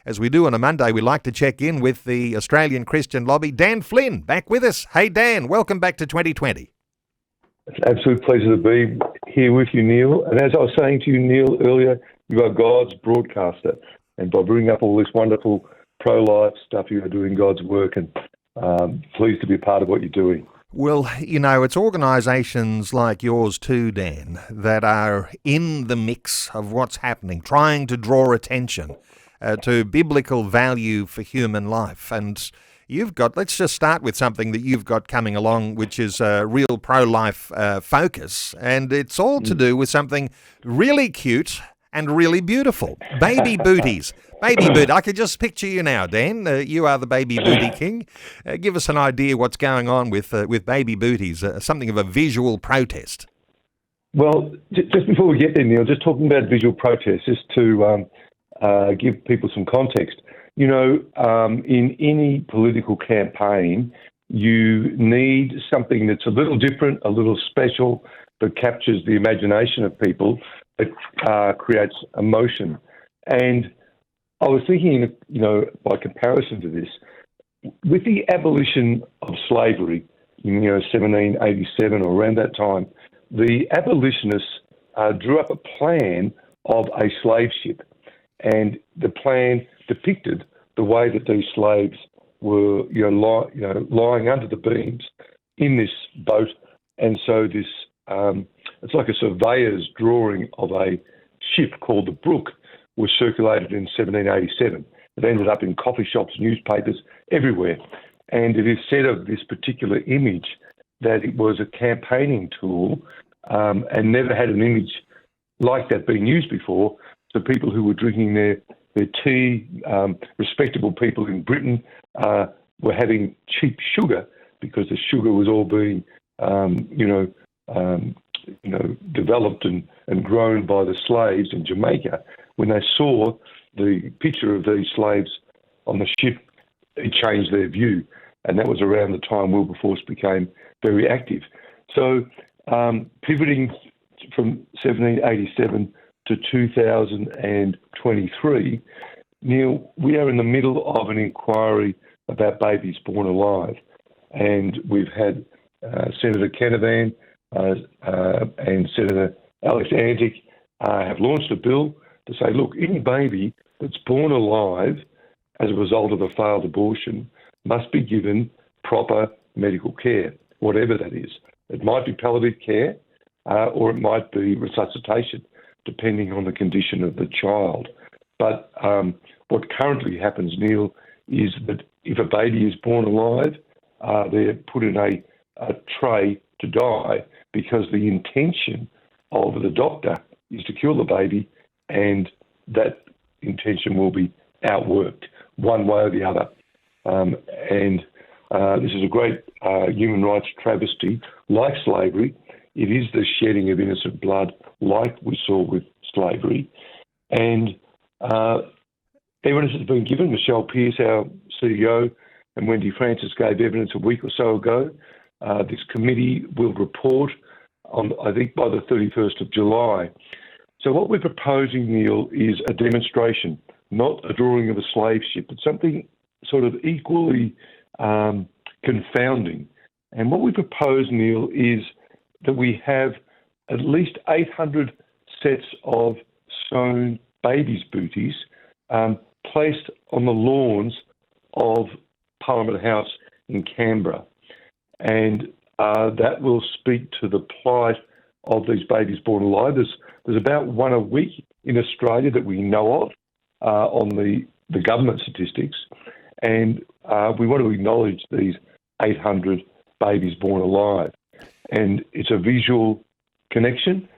as we do on a Monday, we like to check in with the Australian Christian Lobby. Dan Flynn, back with us. Hey, Dan, welcome back to 2020. It's an absolute pleasure to be here with you, Neil. And as I was saying to you, Neil, earlier, you are God's broadcaster. And by bringing up all this wonderful pro-life stuff, you are doing God's work, and pleased to be a part of what you're doing. Well, you know, it's organisations like yours too, Dan, that are in the mix of what's happening, trying to draw attention to biblical value for human life. And you've got, let's just start with something that you've got coming along, which is a real pro-life focus. And it's all to do with something really cute and really beautiful. Baby booties. Baby boot. I could just picture you now, Dan. You are the baby booty king. Give us an idea what's going on with baby booties, something of a visual protest. Well, just before we get there, Neil, just talking about visual protest, just to give people some context. You know, in any political campaign, you need something that's a little different, a little special, that captures the imagination of people, that creates emotion. And I was thinking, you know, by comparison to this, with the abolition of slavery in, 1787 or around that time, the abolitionists drew up a plan of a slave ship, and the plan depicted the way that these slaves were, lying under the beams in this boat, and so this it's like a surveyor's drawing of a ship called the Brook was circulated in 1787. It ended up in coffee shops, newspapers, everywhere. And it is said of this particular image that it was a campaigning tool and never had an image like that being used before. So people who were drinking their tea, respectable people in Britain, were having cheap sugar because the sugar was all being, developed and grown by the slaves in Jamaica. When they saw the picture of these slaves on the ship, it changed their view. And that was around the time Wilberforce became very active. So pivoting from 1787 to 2023, Neil, we are in the middle of an inquiry about babies born alive. And we've had Senator Canavan and Senator Alex Antic have launched a bill to say, look, any baby that's born alive as a result of a failed abortion must be given proper medical care, whatever that is. It might be palliative care or it might be resuscitation, depending on the condition of the child. But what currently happens, Neil, is that if a baby is born alive, they're put in a tray to die because the intention of the doctor is to kill the baby, and that intention will be outworked one way or the other. This is a great human rights travesty. Like slavery, it is the shedding of innocent blood like we saw with slavery. And evidence has been given. Michelle Pearce, our CEO, and Wendy Francis gave evidence a week or so ago. This committee will report on, I think, by the 31st of July. So what we're proposing, Neil, is a demonstration, not a drawing of a slave ship, but something sort of equally confounding. And what we propose, Neil, is that we have at least 800 sets of sewn babies' booties placed on the lawns of Parliament House in Canberra. And that will speak to the plight of these babies born alive. There's about one a week in Australia that we know of on the government statistics. And we want to acknowledge these 800 babies born alive. And it's a visual connection.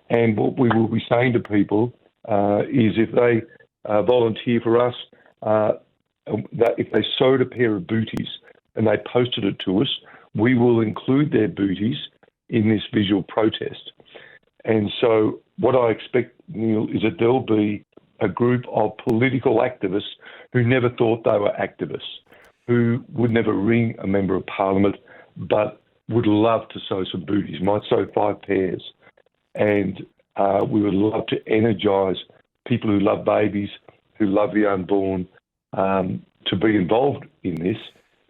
And what we will be saying to people is if they volunteer for us, that if they sewed a pair of booties and they posted it to us, we will include their booties in this visual protest. And so what I expect, Neil, is that there'll be a group of political activists who never thought they were activists, who would never ring a member of parliament, but would love to sew some booties, might sew 5 pairs. And we would love to energise people who love babies, who love the unborn to be involved in this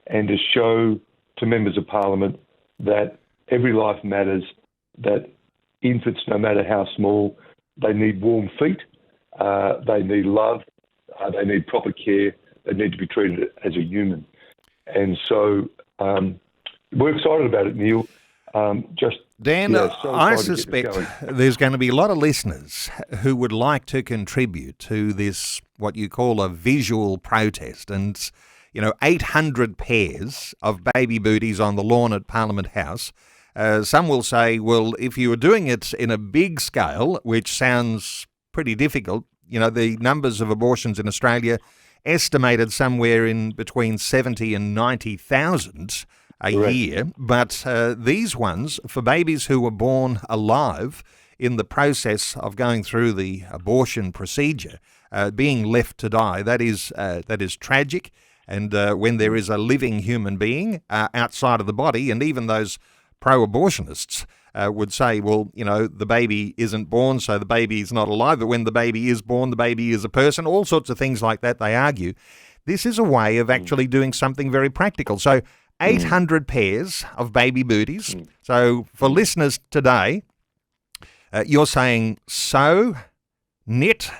and to show to members of Parliament that every life matters, that infants, no matter how small, they need warm feet, they need love, they need proper care, they need to be treated as a human. And so we're excited about it, Neil. Dan, I suspect there's going to be a lot of listeners who would like to contribute to this, what you call a visual protest. And, 800 pairs of baby booties on the lawn at Parliament House. Some will say, well, if you were doing it in a big scale, which sounds pretty difficult, the numbers of abortions in Australia estimated somewhere in between 70 and 90,000 a year. But these ones, for babies who were born alive in the process of going through the abortion procedure, being left to die, that is tragic. And when there is a living human being outside of the body, and even those pro-abortionists would say, well, the baby isn't born, so the baby is not alive. But when the baby is born, the baby is a person. All sorts of things like that, they argue. This is a way of actually doing something very practical. So 800 pairs of baby booties. So for listeners today, you're saying sew, knit,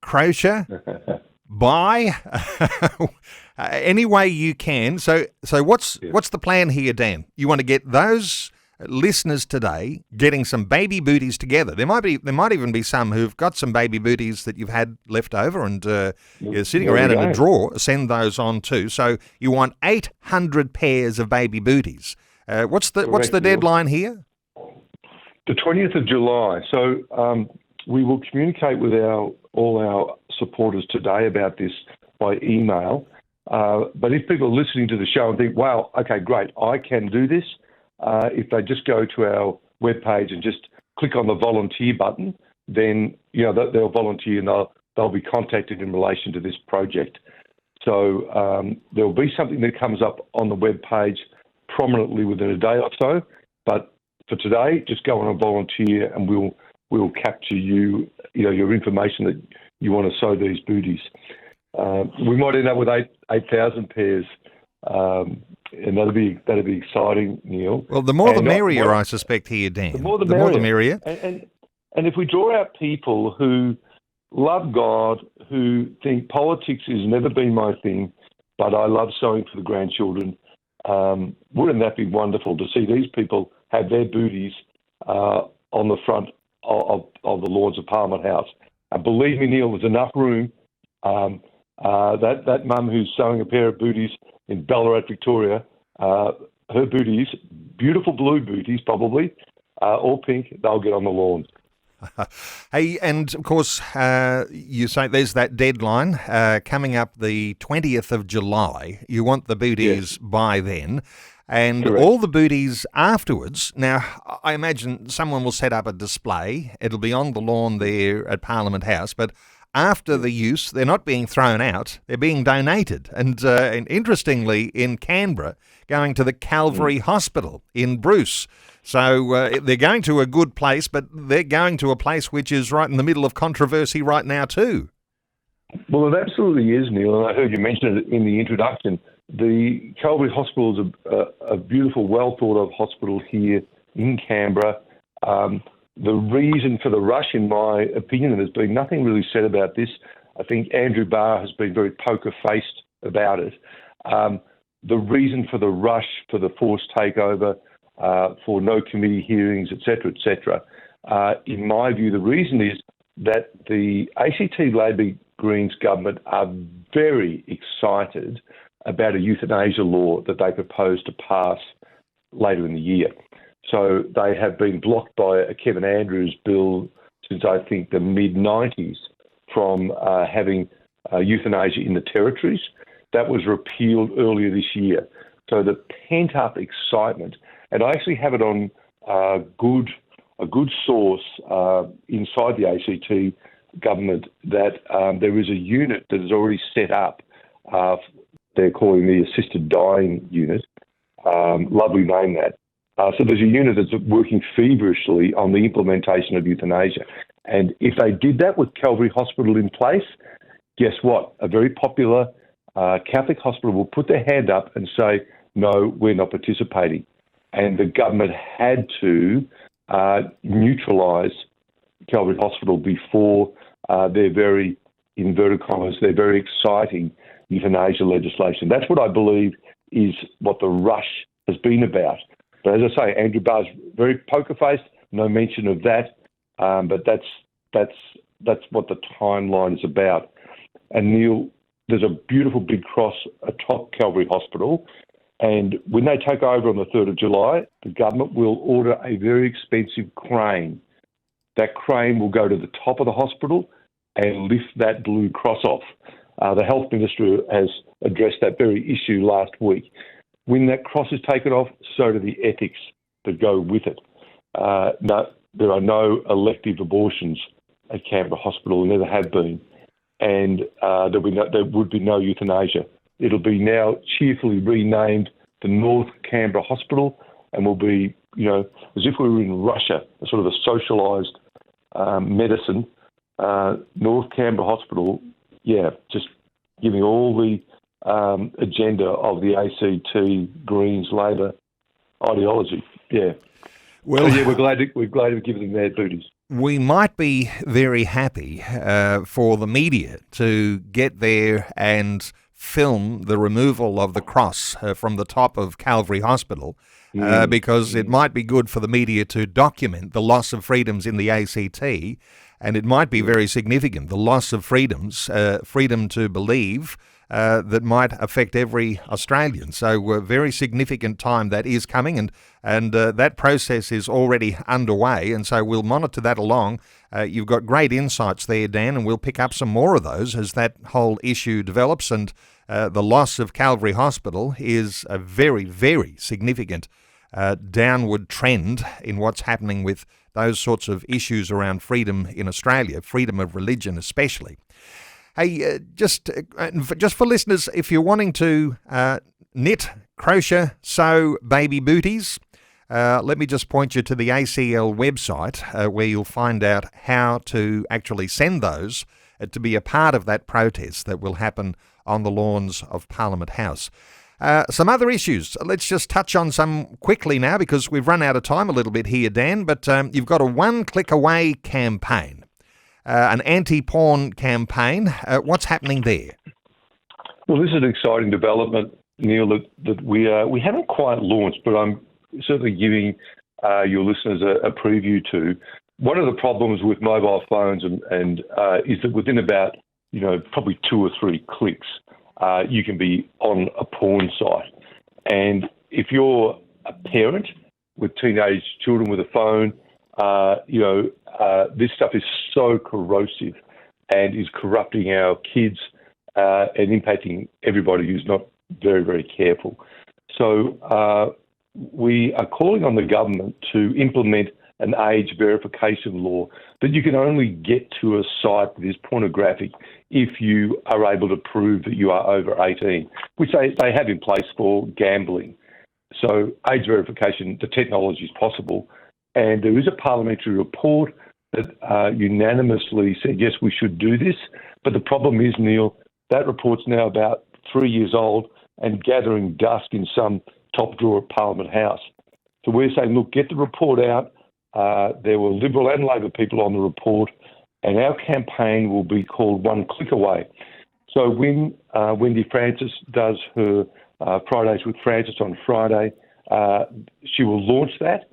crochet, buy, any way you can. So what's the plan here, Dan? You want to get those listeners today getting some baby booties together. There might even be some who've got some baby booties that you've had left over and you're sitting around in a drawer. Send those on too. So you want 800 pairs of baby booties. What's the deadline here? The 20th of July. So we will communicate with all our supporters today about this by email. But if people are listening to the show and think, wow, okay, great, I can do this, if they just go to our webpage and just click on the volunteer button, then they'll volunteer and they'll be contacted in relation to this project. So there'll be something that comes up on the webpage prominently within a day or so. But for today, just go on and volunteer, and we'll capture your information that you want to sow these booties. We might end up with 8,000 pairs. And that'd be exciting, Neil. Well, the more the merrier, I suspect here, Dan. The more the merrier. And if we draw out people who love God, who think politics has never been my thing, but I love sewing for the grandchildren, wouldn't that be wonderful to see these people have their booties on the front of the Lords of Parliament House? And believe me, Neil, there's enough room. That mum who's sewing a pair of booties in Ballarat, Victoria, her booties, beautiful blue booties probably, all pink, they'll get on the lawn. Hey, and of course, you say there's that deadline coming up the 20th of July. You want the booties by then. And Correct. All the booties afterwards. Now, I imagine someone will set up a display. It'll be on the lawn there at Parliament House, but after the use, they're not being thrown out, they're being donated. And interestingly, in Canberra, going to the Calvary Hospital in Bruce. So they're going to a good place, but they're going to a place which is right in the middle of controversy right now too. Well, it absolutely is, Neil, and I heard you mention it in the introduction. The Calvary Hospital is a beautiful, well-thought-of hospital here in Canberra. The reason for the rush, in my opinion, and there's been nothing really said about this, I think Andrew Barr has been very poker-faced about it. The reason for the rush, for the forced takeover, for no committee hearings, etc., in my view, the reason is that the ACT Labor Greens government are very excited about a euthanasia law that they propose to pass later in the year. So they have been blocked by a Kevin Andrews bill since, I think, the mid-90s from having euthanasia in the territories. That was repealed earlier this year. So the pent-up excitement, and I actually have it on a good source inside the ACT government that there is a unit that is already set up. They're calling the assisted dying unit. Lovely name, that. So there's a unit that's working feverishly on the implementation of euthanasia. And if they did that with Calvary Hospital in place, guess what? A very popular Catholic hospital will put their hand up and say, no, we're not participating. And the government had to neutralise Calvary Hospital before their very, inverted commas, their very exciting euthanasia legislation. That's what I believe is what the rush has been about. But as I say, Andrew Barr's very poker-faced, no mention of that, but that's what the timeline is about. And Neil, there's a beautiful big cross atop Calvary Hospital, and when they take over on the 3rd of July, the government will order a very expensive crane. That crane will go to the top of the hospital and lift that blue cross off. The Health Minister has addressed that very issue last week. When that cross is taken off, so do the ethics that go with it. No, there are no elective abortions at Canberra Hospital, never have been, and there would be no euthanasia. It'll be now cheerfully renamed the North Canberra Hospital, and will be, as if we were in Russia, a sort of a socialised medicine. North Canberra Hospital, just giving all the agenda of the ACT, Greens, Labor ideology. Well, we're glad to give them their booties. We might be very happy for the media to get there and film the removal of the cross from the top of Calvary Hospital, because it might be good for the media to document the loss of freedoms in the ACT, and it might be very significant, the loss of freedoms, freedom to believe, that might affect every Australian. So a very significant time that is coming, and that process is already underway, and so we'll monitor that along. You've got great insights there, Dan, and we'll pick up some more of those as that whole issue develops, and the loss of Calvary Hospital is a very, very significant downward trend in what's happening with those sorts of issues around freedom in Australia, freedom of religion especially. Hey, just for listeners, if you're wanting to knit, crochet, sew baby booties, let me just point you to the ACL website where you'll find out how to actually send those to be a part of that protest that will happen on the lawns of Parliament House. Some other issues. Let's just touch on some quickly now because we've run out of time a little bit here, Dan, but you've got a One Click Away campaign. An anti-porn campaign. What's happening there? Well, this is an exciting development, Neil, that we haven't quite launched, but I'm certainly giving your listeners a preview to. One of the problems with mobile phones and is that within about probably 2 or 3 clicks, you can be on a porn site. And if you're a parent with teenage children with a phone, this stuff is so corrosive and is corrupting our kids and impacting everybody who's not very, very careful. So we are calling on the government to implement an age verification law that you can only get to a site that is pornographic if you are able to prove that you are over 18, which they have in place for gambling. So age verification, the technology is possible. And there is a parliamentary report that unanimously said, yes, we should do this. But the problem is, Neil, that report's now about 3 years old and gathering dust in some top drawer at Parliament House. So we're saying, look, get the report out. There were Liberal and Labor people on the report, and our campaign will be called One Click Away. So when Wendy Francis does her Fridays with Francis on Friday, she will launch that.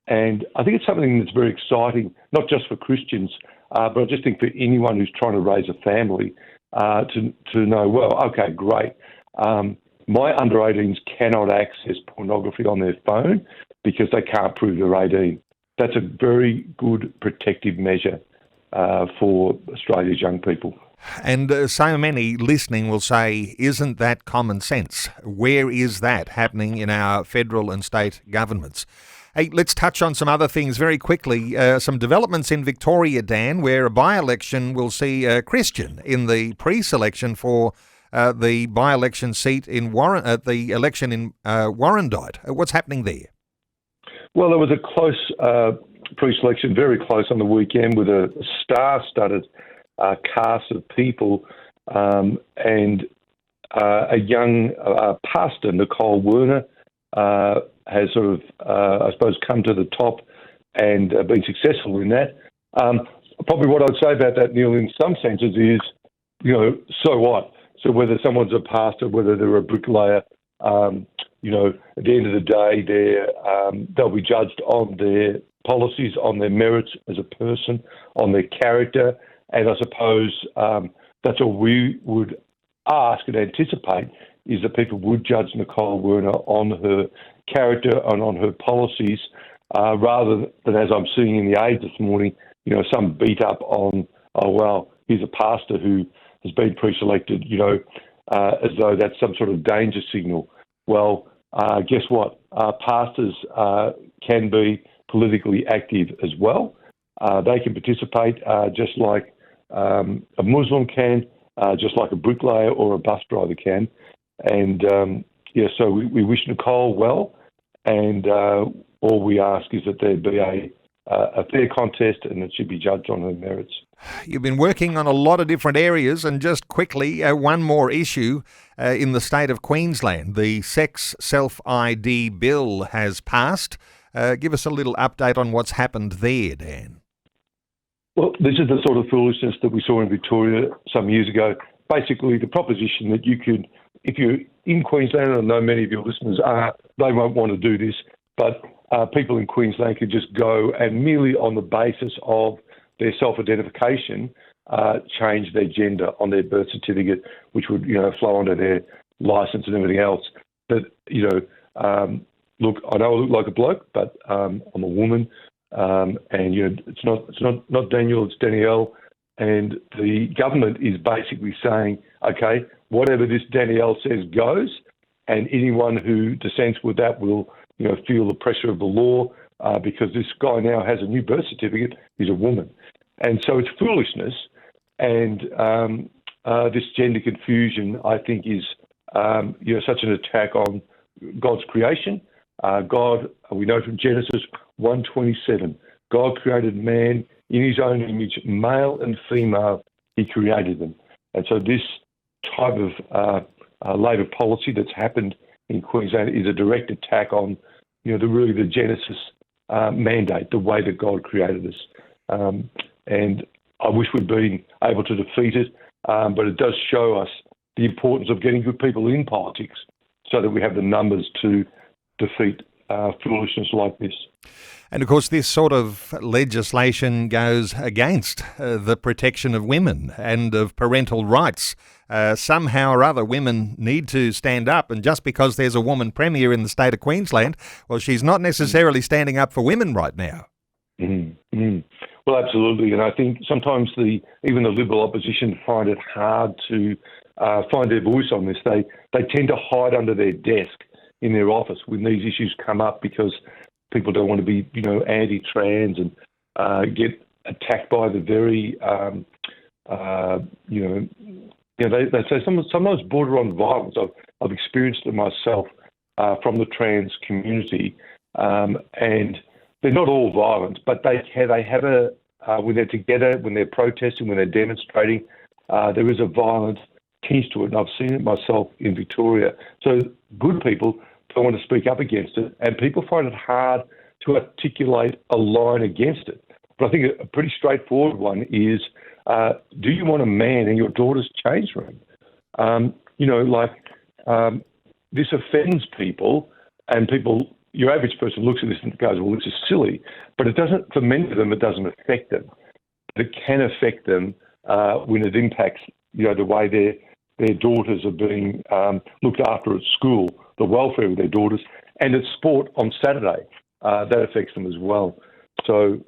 And I think it's something that's very exciting, not just for Christians, but I just think for anyone who's trying to raise a family to know, well, okay, great. My under 18s cannot access pornography on their phone because they can't prove they're 18. That's a very good protective measure for Australia's young people. And so many listening will say, isn't that common sense? Where is that happening in our federal and state governments? Hey, let's touch on some other things very quickly. Some developments in Victoria, Dan, where a by-election will see a Christian in the pre-selection for the by-election seat in the election in Warrandyte. What's happening there? Well, there was a close pre-selection, very close on the weekend, with a star-studded cast of people and a young pastor, Nicole Werner, has sort of, I suppose, come to the top and been successful in that. Probably what I'd say about that, Neil, in some senses is, so what? So whether someone's a pastor, whether they're a bricklayer, at the end of the day, they'll be judged on their policies, on their merits as a person, on their character, and I suppose that's all we would ask and anticipate is that people would judge Nicole Werner on her character and on her policies, rather than, as I'm seeing in the Age this morning, some beat up on, oh, well, he's a pastor who has been pre-selected, as though that's some sort of danger signal. Well, guess what? Pastors can be politically active as well. They can participate just like a Muslim can, just like a bricklayer or a bus driver can. And, so we wish Nicole well, and all we ask is that there be a fair contest and it should be judged on her merits. You've been working on a lot of different areas, and just quickly, one more issue in the state of Queensland. The Sex Self-ID Bill has passed. Give us a little update on what's happened there, Dan. Well, this is the sort of foolishness that we saw in Victoria some years ago. Basically, the proposition that you could, if you're in Queensland, and I know many of your listeners are, they won't want to do this, but people in Queensland could just go and merely on the basis of their self-identification change their gender on their birth certificate, which would, flow onto their licence and everything else. But, look, I know I look like a bloke, but I'm a woman, and it's not Daniel, it's Danielle, and the government is basically saying, okay, whatever this Danielle says goes, and anyone who dissents with that will, feel the pressure of the law because this guy now has a new birth certificate. He's a woman, and so it's foolishness, and this gender confusion, I think, is such an attack on God's creation. God, we know from Genesis 1:27, God created man in his own image, male and female, he created them. And so this type of Labor policy that's happened in Queensland is a direct attack on, the Genesis mandate, the way that God created us. And I wish we'd been able to defeat it, but it does show us the importance of getting good people in politics so that we have the numbers to defeat foolishness like this. And of course, this sort of legislation goes against the protection of women and of parental rights. Somehow or other, women need to stand up. And just because there's a woman premier in the state of Queensland, well, she's not necessarily standing up for women right now. Mm-hmm. Well, absolutely. And I think sometimes even the Liberal opposition find it hard to find their voice on this. They tend to hide under their desk in their office when these issues come up because people don't want to be, anti-trans and get attacked by the very, they say sometimes border on violence. I've experienced it myself from the trans community, and they're not all violent, but they have when they're together, when they're protesting, when they're demonstrating, there is a violent tinge to it, and I've seen it myself in Victoria. So good people don't want to speak up against it, and people find it hard to articulate a line against it. But I think a pretty straightforward one is, do you want a man in your daughter's change room? This offends people, and your average person looks at this and goes, well, this is silly. But it doesn't, for many of them, it doesn't affect them. But it can affect them when it impacts, the way their daughters are being looked after at school, the welfare of their daughters, and at sport on Saturday. That affects them as well. So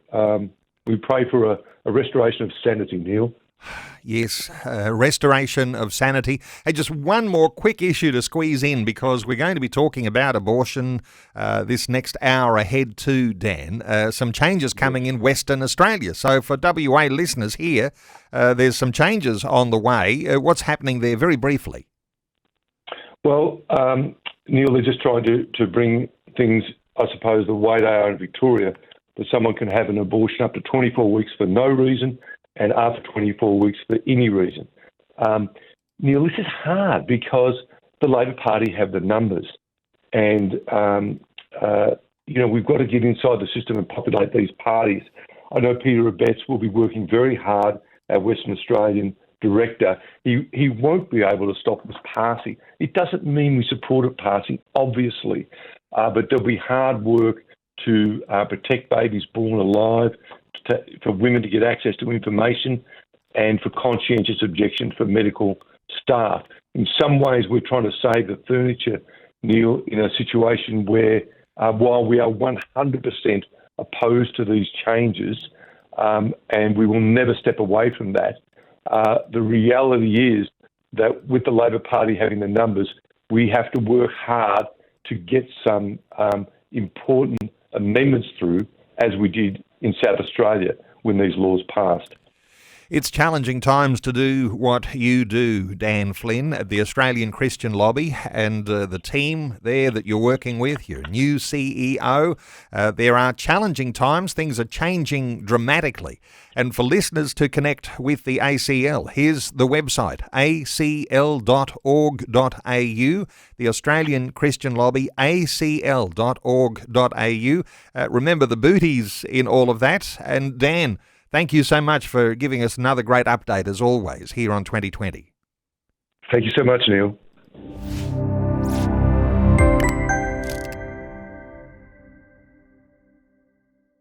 we pray for a restoration of sanity, Neil. Yes, restoration of sanity. Hey, just one more quick issue to squeeze in, because we're going to be talking about abortion this next hour ahead too, Dan. Some changes coming in Western Australia. So for WA listeners here, there's some changes on the way. What's happening there, very briefly? Well, Neil, they're just trying to bring things, I suppose, the way they are in Victoria, that someone can have an abortion up to 24 weeks for no reason, and after 24 weeks for any reason. Neil, this is hard because the Labor Party have the numbers, and we've got to get inside the system and populate these parties. I know Peter Abetz will be working very hard, our Western Australian director. He won't be able to stop this passing. It doesn't mean we support it passing, obviously, but there'll be hard work to protect babies born alive, for women to get access to information, and for conscientious objection for medical staff. In some ways, we're trying to save the furniture, Neil, in a situation where, while we are 100% opposed to these changes, and we will never step away from that, the reality is that with the Labor Party having the numbers, we have to work hard to get some important amendments through, as we did in South Australia when these laws passed. It's challenging times to do what you do, Dan Flynn, at the Australian Christian Lobby, and the team there that you're working with, your new CEO. There are challenging times. Things are changing dramatically. And for listeners to connect with the ACL, here's the website, acl.org.au, the Australian Christian Lobby, acl.org.au. Remember the Booties in all of that. And Dan, thank you so much for giving us another great update, as always, here on 2020. Thank you so much, Neil.